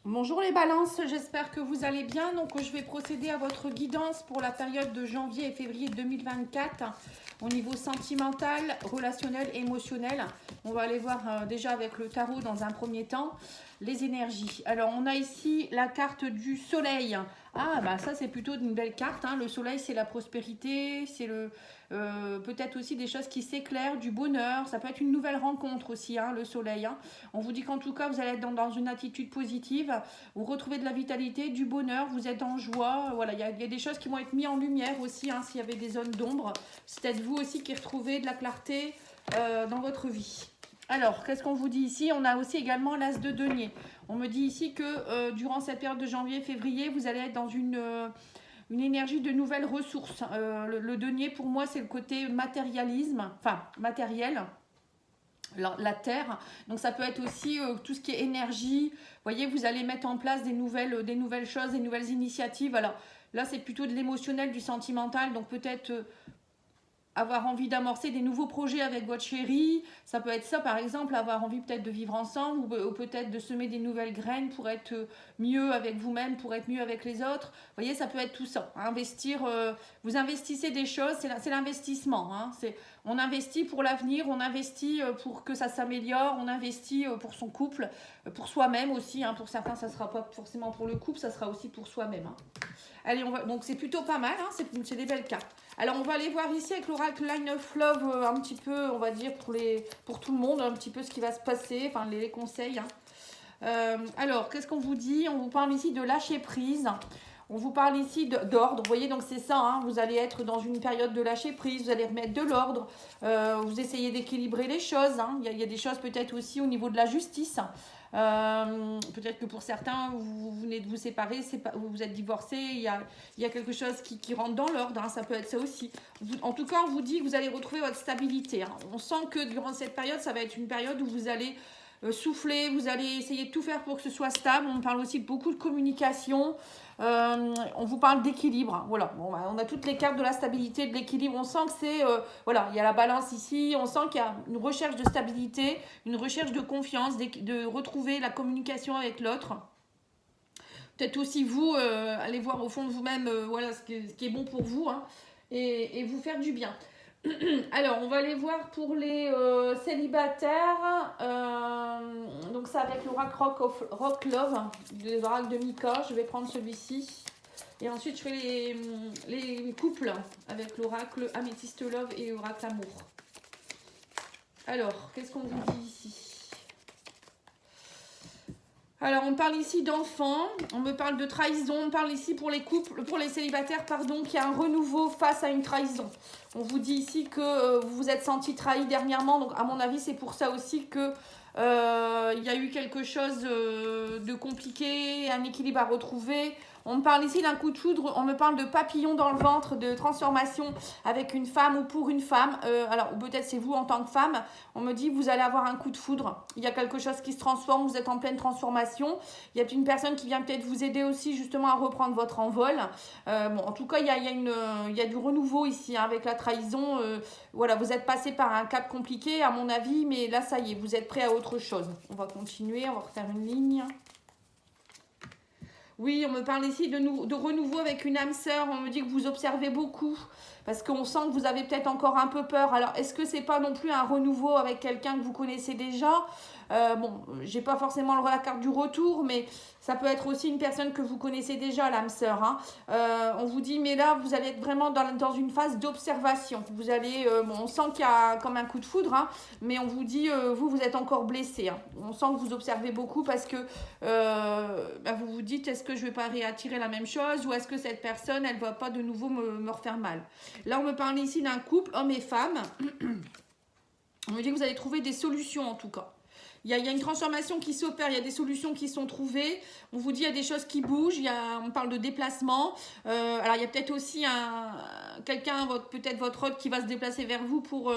Bonjour les balances, j'espère que vous allez bien. Donc je vais procéder à votre guidance pour la période de janvier et février 2024 au niveau sentimental, relationnel, émotionnel. On va aller voir déjà avec le tarot dans un premier temps les énergies. Alors on a ici la carte du soleil. Ah bah ça c'est plutôt une belle carte, hein. Le soleil c'est la prospérité, c'est peut-être aussi des choses qui s'éclairent, du bonheur. Ça peut être une nouvelle rencontre aussi, hein, le soleil, hein. On vous dit qu'en tout cas vous allez être dans une attitude positive, vous retrouvez de la vitalité, du bonheur, vous êtes en joie. Voilà, il y a des choses qui vont être mises en lumière aussi, hein, s'il y avait des zones d'ombre. C'est peut-être vous aussi qui retrouvez de la clarté dans votre vie. Alors, qu'est-ce qu'on vous dit ici? On a aussi également l'as de denier. On me dit ici que durant cette période de janvier-février, vous allez être dans une énergie de nouvelles ressources. Le denier, pour moi, c'est le côté matérialisme, enfin matériel, la terre. Donc ça peut être aussi tout ce qui est énergie. Vous voyez, vous allez mettre en place des nouvelles choses, des nouvelles initiatives. Alors là, c'est plutôt de l'émotionnel, du sentimental. Donc peut-être avoir envie d'amorcer des nouveaux projets avec votre chéri. Ça peut être ça, par exemple, avoir envie peut-être de vivre ensemble ou peut-être de semer des nouvelles graines pour être mieux avec vous-même, pour être mieux avec les autres. Vous voyez, ça peut être tout ça. Investir, vous investissez des choses, c'est l'investissement, hein. On investit pour l'avenir, on investit pour que ça s'améliore, on investit pour son couple, pour soi-même aussi, hein. Pour certains, ça ne sera pas forcément pour le couple, ça sera aussi pour soi-même, hein. Allez, donc c'est plutôt pas mal, hein, c'est des belles cartes. Alors on va aller voir ici avec l'oracle Line of Love un petit peu, on va dire pour tout le monde, un petit peu ce qui va se passer, enfin les conseils, hein. Alors, qu'est-ce qu'on vous dit? On vous parle ici de lâcher prise. On vous parle ici d'ordre, vous voyez, donc c'est ça, hein, vous allez être dans une période de lâcher prise, vous allez remettre de l'ordre, vous essayez d'équilibrer les choses, hein. Il y a des choses peut-être aussi au niveau de la justice. Peut-être que pour certains, vous venez de vous séparer, vous êtes divorcé, il y a quelque chose qui rentre dans l'ordre, hein, ça peut être ça aussi. En tout cas, on vous dit que vous allez retrouver votre stabilité, hein. On sent que durant cette période, ça va être une période où vous allez souffler, vous allez essayer de tout faire pour que ce soit stable. On parle aussi de beaucoup de communication. On vous parle d'équilibre. Voilà, bon, on a toutes les cartes de la stabilité, de l'équilibre. On sent que c'est, voilà, il y a la balance ici. On sent qu'il y a une recherche de stabilité, une recherche de confiance, de retrouver la communication avec l'autre. Peut-être aussi vous, aller voir au fond de vous-même, voilà, ce qui est bon pour vous, hein, et vous faire du bien. Alors, on va aller voir pour les célibataires. Donc, c'est avec l'oracle Rock Love, l'oracle de Mika. Je vais prendre celui-ci. Et ensuite, je fais les couples avec l'oracle Améthyste Love et l'oracle Amour. Alors, qu'est-ce qu'on vous dit ici? Alors, on parle ici d'enfants, on me parle de trahison, on parle ici pour les couples, pour les célibataires, pardon, qu'il y a un renouveau face à une trahison. On vous dit ici que vous vous êtes senti trahi dernièrement, donc à mon avis, c'est pour ça aussi que il y a eu quelque chose de compliqué, un équilibre à retrouver. On me parle ici d'un coup de foudre, on me parle de papillon dans le ventre, de transformation avec une femme ou pour une femme. Alors, ou peut-être c'est vous en tant que femme. On me dit vous allez avoir un coup de foudre. Il y a quelque chose qui se transforme, vous êtes en pleine transformation. Il y a une personne qui vient peut-être vous aider aussi justement à reprendre votre envol. Bon, en tout cas, il y a du renouveau ici, hein, avec la trahison. Voilà, vous êtes passé par un cap compliqué à mon avis, mais là ça y est, vous êtes prêt à autre chose. On va continuer, on va refaire une ligne. Oui, on me parle ici de renouveau avec une âme sœur. On me dit que vous observez beaucoup parce qu'on sent que vous avez peut-être encore un peu peur. Alors, est-ce que c'est pas non plus un renouveau avec quelqu'un que vous connaissez déjà? Bon, j'ai pas forcément la carte du retour, mais ça peut être aussi une personne que vous connaissez déjà, l'âme sœur, hein. On vous dit, mais là, vous allez être vraiment dans une phase d'observation. Vous allez, bon, on sent qu'il y a comme un coup de foudre, hein, mais on vous dit, vous êtes encore blessé, hein. On sent que vous observez beaucoup parce que vous vous dites, est-ce que je vais pas réattirer la même chose ou est-ce que cette personne, elle va pas de nouveau me refaire mal? Là, on me parle ici d'un couple, homme et femme. On me dit que vous allez trouver des solutions en tout cas. Il y a une transformation qui s'opère, il y a des solutions qui sont trouvées. On vous dit il y a des choses qui bougent, on parle de déplacement. Alors il y a peut-être aussi quelqu'un, peut-être votre hôte qui va se déplacer vers vous pour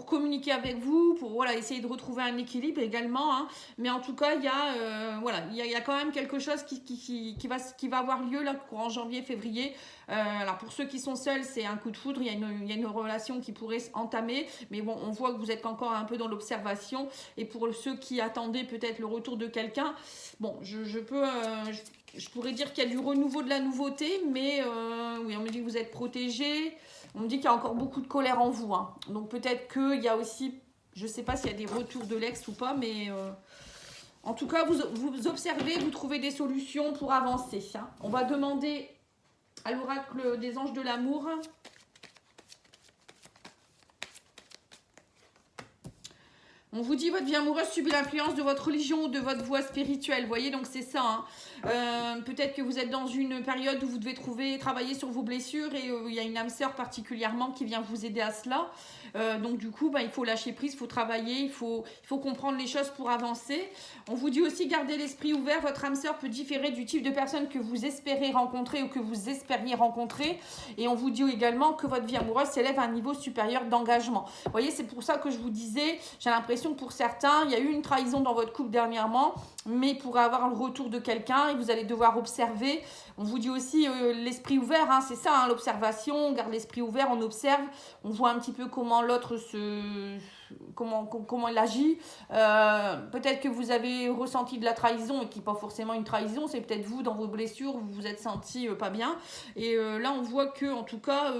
communiquer avec vous, pour voilà, essayer de retrouver un équilibre également, hein. Mais en tout cas, il y a quand même quelque chose qui va avoir lieu là, courant janvier-février. Alors pour ceux qui sont seuls, c'est un coup de foudre, il y a une relation qui pourrait s'entamer. Mais bon, on voit que vous êtes encore un peu dans l'observation. Et pour ceux qui attendaient peut-être le retour de quelqu'un, bon, je pourrais dire qu'il y a du renouveau, de la nouveauté, mais oui, on me dit que vous êtes protégé. On me dit qu'il y a encore beaucoup de colère en vous. Hein. Donc peut-être qu'il y a aussi, je ne sais pas s'il y a des retours de l'ex ou pas, mais en tout cas, vous observez, vous trouvez des solutions pour avancer. Hein. On va demander à l'oracle des anges de l'amour. On vous dit votre vie amoureuse subit l'influence de votre religion ou de votre voie spirituelle. Vous voyez, donc c'est ça. Hein. Peut-être que vous êtes dans une période où vous devez travailler sur vos blessures et il y a une âme sœur particulièrement qui vient vous aider à cela. Donc du coup, il faut lâcher prise, il faut travailler, il faut comprendre les choses pour avancer. On vous dit aussi, gardez l'esprit ouvert. Votre âme sœur peut différer du type de personne que vous espérez rencontrer ou que vous espériez rencontrer. Et on vous dit également que votre vie amoureuse s'élève à un niveau supérieur d'engagement. Vous voyez, c'est pour ça que je vous disais, j'ai l'impression que pour certains, il y a eu une trahison dans votre couple dernièrement, mais pour avoir le retour de quelqu'un, et vous allez devoir observer. On vous dit aussi l'esprit ouvert, hein, c'est ça, hein, l'observation, on garde l'esprit ouvert, on observe, on voit un petit peu comment l'autre comment il agit. Peut-être que vous avez ressenti de la trahison et qui n'est pas forcément une trahison, c'est peut-être vous dans vos blessures, vous vous êtes senti pas bien. Et là, on voit que, en tout cas,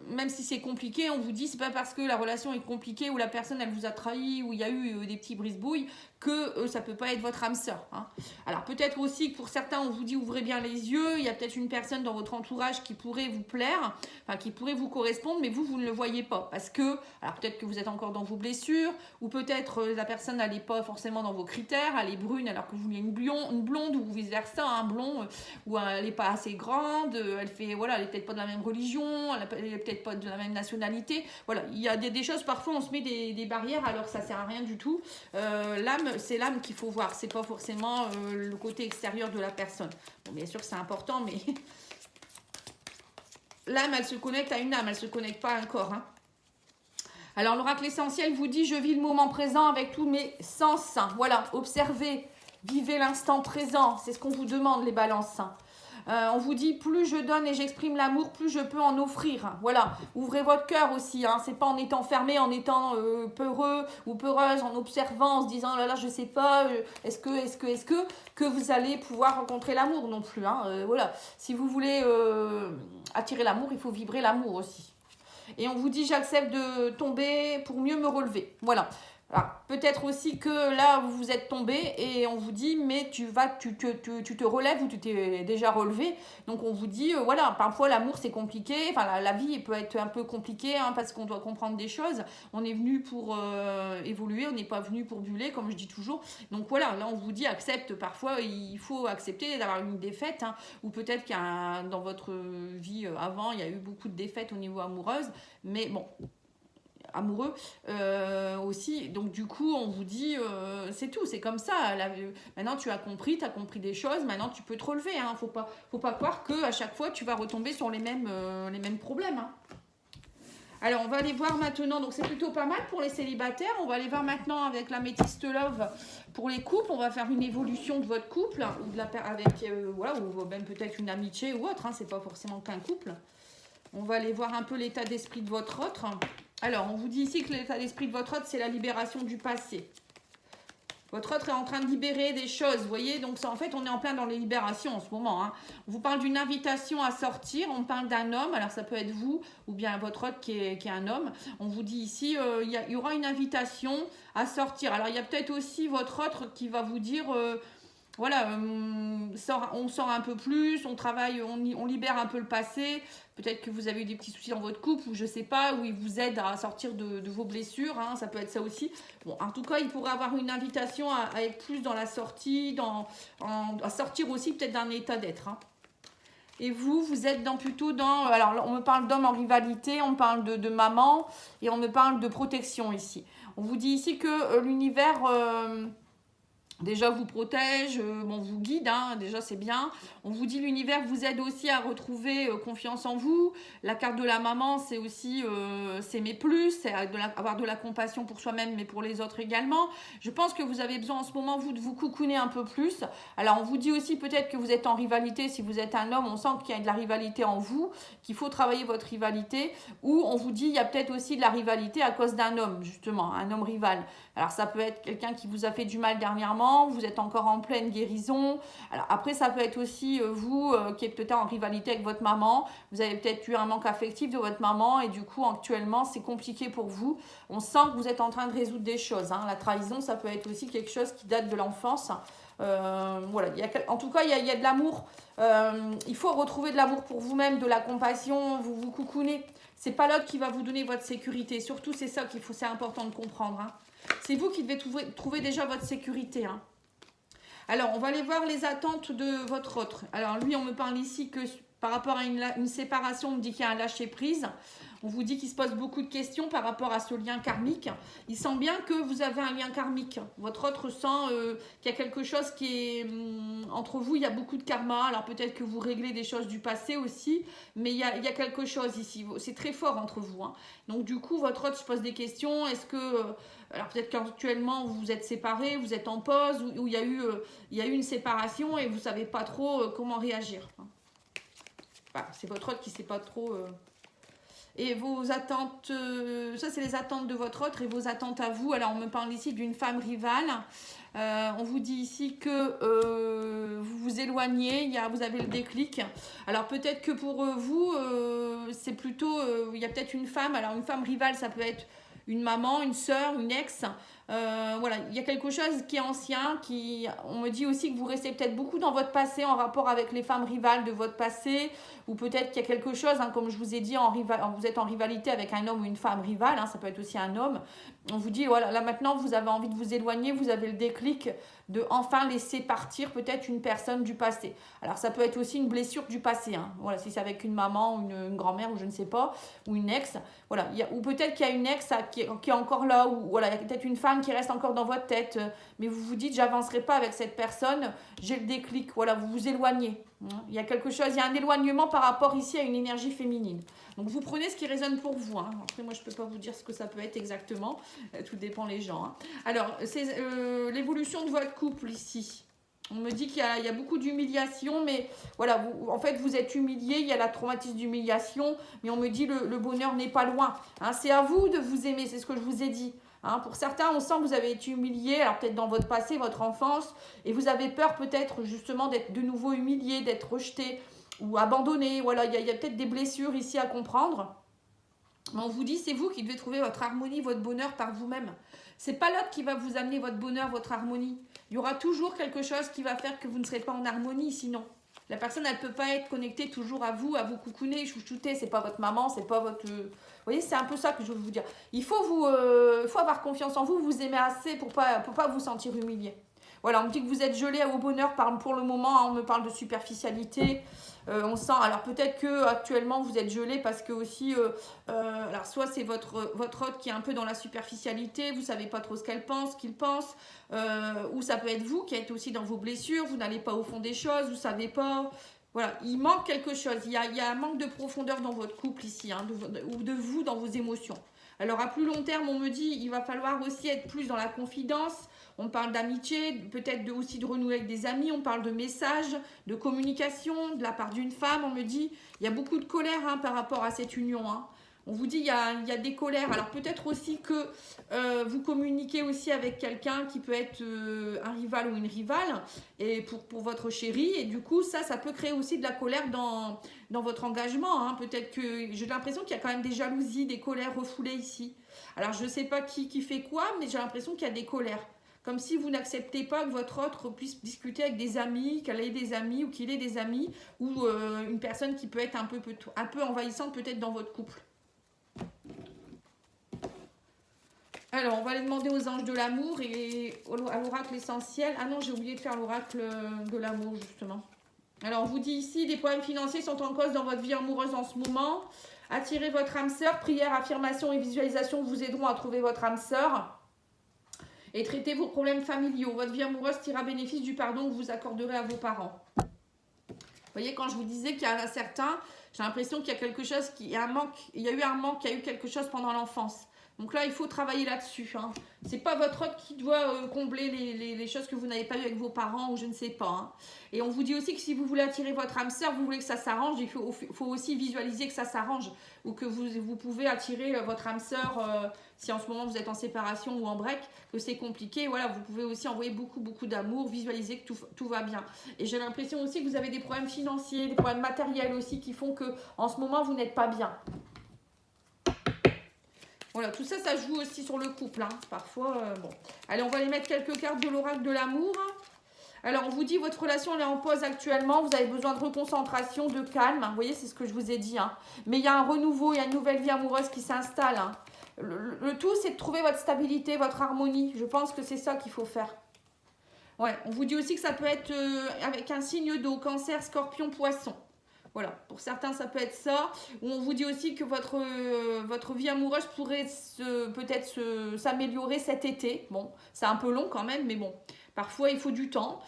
même si c'est compliqué, on vous dit c'est pas parce que la relation est compliquée ou la personne elle vous a trahi ou il y a eu des petits brise-bouilles que ça peut pas être votre âme sœur. Hein. Alors peut-être aussi que pour certains, on vous dit ouvrez bien les yeux, il y a peut-être une personne dans votre entourage qui pourrait vous plaire, enfin qui pourrait vous correspondre, mais vous ne le voyez pas. Parce que, alors peut-être que vous êtes encore dans vos blessures, ou peut-être la personne n'allait pas forcément dans vos critères, elle est brune alors que vous vouliez une blonde, ou vice-versa, un blond, ou elle n'est pas assez grande, elle fait, voilà, elle n'est peut-être pas de la même religion, elle n'est peut-être pas de la même nationalité. Voilà, il y a des choses, parfois on se met des barrières alors que ça ne sert à rien du tout. L'âme, c'est l'âme qu'il faut voir, c'est pas forcément le côté extérieur de la personne. Bon, bien sûr que c'est important, mais l'âme, elle se connecte à une âme, elle se connecte pas à un corps. Hein. Alors, l'oracle essentiel vous dit, je vis le moment présent avec tous mes sens. Voilà, observez, vivez l'instant présent. C'est ce qu'on vous demande, les balances. On vous dit, plus je donne et j'exprime l'amour, plus je peux en offrir. Voilà, ouvrez votre cœur aussi. Hein. C'est pas en étant fermé, en étant peureux ou peureuse, en observant, en se disant, là là, je sais pas, est-ce que vous allez pouvoir rencontrer l'amour non plus. Hein. Voilà, si vous voulez attirer l'amour, il faut vibrer l'amour aussi. Et on vous dit, j'accepte de tomber pour mieux me relever. Voilà. Peut-être aussi que là, vous vous êtes tombé et on vous dit, mais tu te relèves ou tu t'es déjà relevé. Donc, on vous dit, voilà, parfois l'amour, c'est compliqué. Enfin, la vie peut être un peu compliquée hein, parce qu'on doit comprendre des choses. On est venu pour évoluer, on n'est pas venu pour buller, comme je dis toujours. Donc, voilà, là, on vous dit, accepte. Parfois, il faut accepter d'avoir une défaite. Hein, ou peut-être que dans votre vie avant, il y a eu beaucoup de défaites au niveau amoureuse. Mais bon... amoureux aussi, donc du coup on vous dit c'est tout, c'est comme ça. Maintenant tu as compris des choses, maintenant tu peux te relever, hein. Faut pas croire que à chaque fois tu vas retomber sur les mêmes problèmes. Hein. Alors on va aller voir maintenant, donc c'est plutôt pas mal pour les célibataires. On va aller voir maintenant avec l'améthyste love pour les couples. On va faire une évolution de votre couple hein, ou de voilà, ou même peut-être une amitié ou autre, hein, c'est pas forcément qu'un couple. On va aller voir un peu l'état d'esprit de votre autre. Alors, on vous dit ici que l'état d'esprit de votre autre, c'est la libération du passé. Votre autre est en train de libérer des choses, vous voyez. Donc, ça, en fait, on est en plein dans les libérations en ce moment. Hein. On vous parle d'une invitation à sortir. On parle d'un homme. Alors, ça peut être vous ou bien votre autre qui est un homme. On vous dit ici, il y aura une invitation à sortir. Alors, il y a peut-être aussi votre autre qui va vous dire... voilà, on sort un peu plus, on travaille, on libère un peu le passé. Peut-être que vous avez eu des petits soucis dans votre couple ou je sais pas, où il vous aide à sortir de vos blessures. Hein, ça peut être ça aussi. Bon, en tout cas, il pourrait avoir une invitation à être plus dans la sortie, à sortir aussi peut-être d'un état d'être. Hein. Et vous êtes plutôt dans... Alors, on me parle d'homme en rivalité, on me parle de maman et on me parle de protection ici. On vous dit ici que l'univers... déjà vous protège, bon, vous guide, hein, déjà c'est bien. On vous dit l'univers vous aide aussi à retrouver confiance en vous. La carte de la maman, c'est aussi s'aimer plus, c'est avoir de la compassion pour soi-même, mais pour les autres également. Je pense que vous avez besoin en ce moment, vous, de vous coucouner un peu plus. Alors on vous dit aussi peut-être que vous êtes en rivalité, si vous êtes un homme, on sent qu'il y a de la rivalité en vous, qu'il faut travailler votre rivalité. Ou on vous dit il y a peut-être aussi de la rivalité à cause d'un homme, justement, un homme rival. Alors ça peut être quelqu'un qui vous a fait du mal dernièrement, vous êtes encore en pleine guérison. Alors après ça peut être aussi vous qui êtes peut-être en rivalité avec votre maman. Vous avez peut-être eu un manque affectif de votre maman et du coup actuellement c'est compliqué pour vous. On sent que vous êtes en train de résoudre des choses. La trahison ça peut être aussi quelque chose qui date de l'enfance. Voilà, en tout cas il y a de l'amour. Il faut retrouver de l'amour pour vous-même, de la compassion, vous vous coucounez. C'est pas l'autre qui va vous donner votre sécurité. Surtout c'est ça qu'il faut, c'est important de comprendre. C'est vous qui devez trouver déjà votre sécurité. Alors, on va aller voir les attentes de votre autre. Alors, lui, on me parle ici que par rapport à une séparation, on me dit qu'il y a un lâcher-prise. On vous dit qu'il se pose beaucoup de questions par rapport à ce lien karmique. Il sent bien que vous avez un lien karmique. Votre autre sent qu'il y a quelque chose qui est... entre vous, il y a beaucoup de karma. Alors, peut-être que vous réglez des choses du passé aussi. Mais il y a quelque chose ici. C'est très fort entre vous. Donc, du coup, votre autre se pose des questions. Est-ce que... alors peut-être qu'actuellement vous êtes séparés, vous êtes en pause, ou il y a eu une séparation et vous ne savez pas trop comment réagir. Voilà, c'est votre autre qui ne sait pas trop. Et vos attentes, ça c'est les attentes de votre autre et vos attentes à vous. Alors on me parle ici d'une femme rivale. On vous dit ici que vous vous éloignez, vous avez le déclic. Alors peut-être que pour vous, c'est plutôt, il y a peut-être une femme. Alors une femme rivale, ça peut être une maman, une sœur, une ex. Voilà, il y a quelque chose qui est ancien, on me dit aussi que vous restez peut-être beaucoup dans votre passé en rapport avec les femmes rivales de votre passé, ou peut-être qu'il y a quelque chose, comme je vous ai dit, vous êtes en rivalité avec un homme ou une femme rivale, ça peut être aussi un homme. On vous dit, voilà, là maintenant vous avez envie de vous éloigner, vous avez le déclic de enfin laisser partir peut-être une personne du passé. Alors ça peut être aussi une blessure du passé, voilà, si c'est avec une maman, une grand-mère ou je ne sais pas, ou une ex, voilà, ou peut-être qu'il y a une ex qui est encore là, ou voilà, il y a peut-être une femme qui reste encore dans votre tête, mais vous vous dites j'avancerai pas avec cette personne, j'ai le déclic, voilà, vous vous éloignez. Il y a quelque chose, il y a un éloignement par rapport ici à une énergie féminine. Donc vous prenez ce qui résonne pour vous. Après moi je ne peux pas vous dire ce que ça peut être exactement, tout dépend les gens. Alors c'est l'évolution de votre couple ici. On me dit qu'il y a beaucoup d'humiliation, mais voilà, en fait vous êtes humilié, il y a la traumatisme d'humiliation, mais on me dit le bonheur n'est pas loin. C'est à vous de vous aimer, c'est ce que je vous ai dit. Pour certains, on sent que vous avez été humilié, alors peut-être dans votre passé, votre enfance, et vous avez peur peut-être justement d'être de nouveau humilié, d'être rejeté ou abandonné. Voilà, il y a peut-être des blessures ici à comprendre. Mais on vous dit, c'est vous qui devez trouver votre harmonie, votre bonheur par vous-même. C'est pas l'autre qui va vous amener votre bonheur, votre harmonie. Il y aura toujours quelque chose qui va faire que vous ne serez pas en harmonie sinon. La personne, elle ne peut pas être connectée toujours à vous coucouner, chouchouter. C'est pas votre maman, c'est pas votre... Vous voyez, c'est un peu ça que je veux vous dire. Il faut avoir confiance en vous, vous aimer assez pour pas vous sentir humilié. Voilà, on me dit que vous êtes gelé au bonheur pour le moment. On me parle de superficialité. On sent, alors peut-être que actuellement vous êtes gelé parce que aussi, alors soit c'est votre hôte qui est un peu dans la superficialité, vous savez pas trop ce qu'elle pense, qu'il pense, ou ça peut être vous qui êtes aussi dans vos blessures, vous n'allez pas au fond des choses, vous savez pas. Voilà, il manque quelque chose, il y a un manque de profondeur dans votre couple ici, ou de vous dans vos émotions. Alors à plus long terme, on me dit, il va falloir aussi être plus dans la confidence. On parle d'amitié, peut-être aussi de renouer avec des amis, on parle de messages, de communication de la part d'une femme. On me dit, il y a beaucoup de colère par rapport à cette union. On vous dit, il y a des colères. Alors peut-être aussi que vous communiquez aussi avec quelqu'un qui peut être un rival ou une rivale et pour votre chéri. Et du coup, ça peut créer aussi de la colère dans votre engagement. Peut-être que j'ai l'impression qu'il y a quand même des jalousies, des colères refoulées ici. Alors je ne sais pas qui fait quoi, mais j'ai l'impression qu'il y a des colères. Comme si vous n'acceptez pas que votre autre puisse discuter avec des amis, qu'elle ait des amis ou qu'il ait des amis, ou une personne qui peut être un peu envahissante peut-être dans votre couple. Alors, on va aller demander aux anges de l'amour et à l'oracle essentiel. Ah non, j'ai oublié de faire l'oracle de l'amour, justement. Alors, on vous dit ici, des problèmes financiers sont en cause dans votre vie amoureuse en ce moment. Attirez votre âme sœur. Prière, affirmation et visualisation vous aideront à trouver votre âme sœur. et traiter vos problèmes familiaux. Votre vie amoureuse tira bénéfice du pardon que vous accorderez à vos parents. Vous voyez, quand je vous disais qu'il y en a certains, j'ai l'impression qu'il y a quelque chose, il y a eu un manque, il y a eu quelque chose pendant l'enfance. Donc là, il faut travailler là-dessus. Hein. Ce n'est pas votre autre qui doit combler les choses que vous n'avez pas eues avec vos parents ou je ne sais pas. Hein. Et on vous dit aussi que si vous voulez attirer votre âme sœur, vous voulez que ça s'arrange, il faut aussi visualiser que ça s'arrange. Ou que vous pouvez attirer votre âme sœur, si en ce moment vous êtes en séparation ou en break, que c'est compliqué. Voilà, vous pouvez aussi envoyer beaucoup d'amour, visualiser que tout va bien. Et j'ai l'impression aussi que vous avez des problèmes financiers, des problèmes matériels aussi qui font que en ce moment vous n'êtes pas bien. Voilà, tout ça, ça joue aussi sur le couple. Hein. Parfois, bon. Allez, on va aller mettre quelques cartes de l'oracle de l'amour. Alors, on vous dit, votre relation, elle est en pause actuellement. Vous avez besoin de reconcentration, de calme. Vous voyez, c'est ce que je vous ai dit. Hein. Mais il y a un renouveau, il y a une nouvelle vie amoureuse qui s'installe. Hein. Le tout, c'est de trouver votre stabilité, votre harmonie. Je pense que c'est ça qu'il faut faire. Ouais, on vous dit aussi que ça peut être avec un signe d'eau, cancer, scorpion, poisson. Voilà, pour certains, ça peut être ça. Ou on vous dit aussi que votre vie amoureuse pourrait peut-être s'améliorer cet été. Bon, c'est un peu long quand même, mais bon, parfois il faut du temps.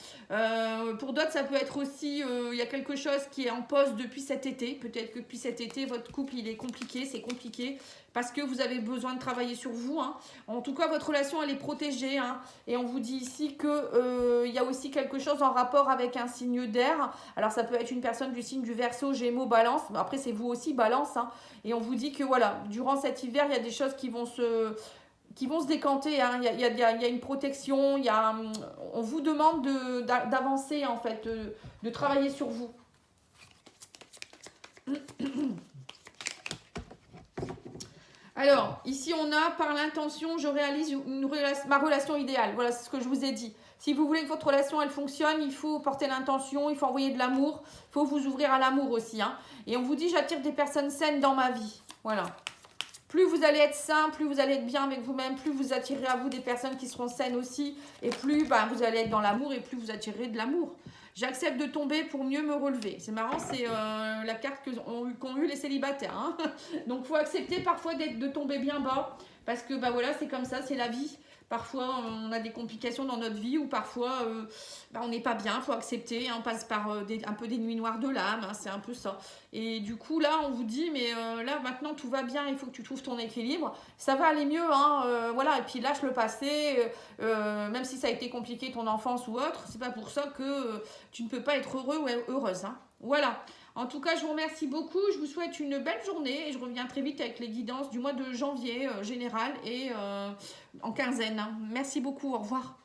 Pour d'autres, ça peut être aussi, il y a quelque chose qui est en pause depuis cet été. Peut-être que depuis cet été, votre couple, il est compliqué, c'est compliqué. Parce que vous avez besoin de travailler sur vous. Hein. En tout cas, votre relation, elle est protégée. Hein. Et on vous dit ici qu'il y a aussi quelque chose en rapport avec un signe d'air. Alors, ça peut être une personne du signe du Verseau, Gémeaux, Balance. Après, c'est vous aussi, Balance. Hein. Et on vous dit que, voilà, durant cet hiver, il y a des choses qui vont se décanter. Hein. Il y a une protection. On vous demande d'avancer, en fait, de travailler sur vous. Alors, ici, on a, par l'intention, je réalise ma relation idéale. Voilà, c'est ce que je vous ai dit. Si vous voulez que votre relation, elle fonctionne, il faut porter l'intention, il faut envoyer de l'amour, il faut vous ouvrir à l'amour aussi. Hein. Et on vous dit, j'attire des personnes saines dans ma vie. Voilà. Plus vous allez être sain, plus vous allez être bien avec vous-même, plus vous attirez à vous des personnes qui seront saines aussi. Et plus vous allez être dans l'amour et plus vous attirerez de l'amour. J'accepte de tomber pour mieux me relever. C'est marrant, c'est la carte qu'ont eu les célibataires. Hein. Donc, il faut accepter parfois de tomber bien bas. Parce que voilà, c'est comme ça, c'est la vie. Parfois, on a des complications dans notre vie ou parfois, on n'est pas bien. Il faut accepter. Hein, on passe par un peu des nuits noires de l'âme. Hein, c'est un peu ça. Et du coup, là, on vous dit, mais là, maintenant, tout va bien. Il faut que tu trouves ton équilibre. Ça va aller mieux. Hein, voilà. Et puis, lâche le passé. Même si ça a été compliqué, ton enfance ou autre, c'est pas pour ça que tu ne peux pas être heureux ou heureuse. Hein. Voilà. En tout cas, je vous remercie beaucoup. Je vous souhaite une belle journée et je reviens très vite avec les guidances du mois de janvier général et en quinzaine. Merci beaucoup. Au revoir.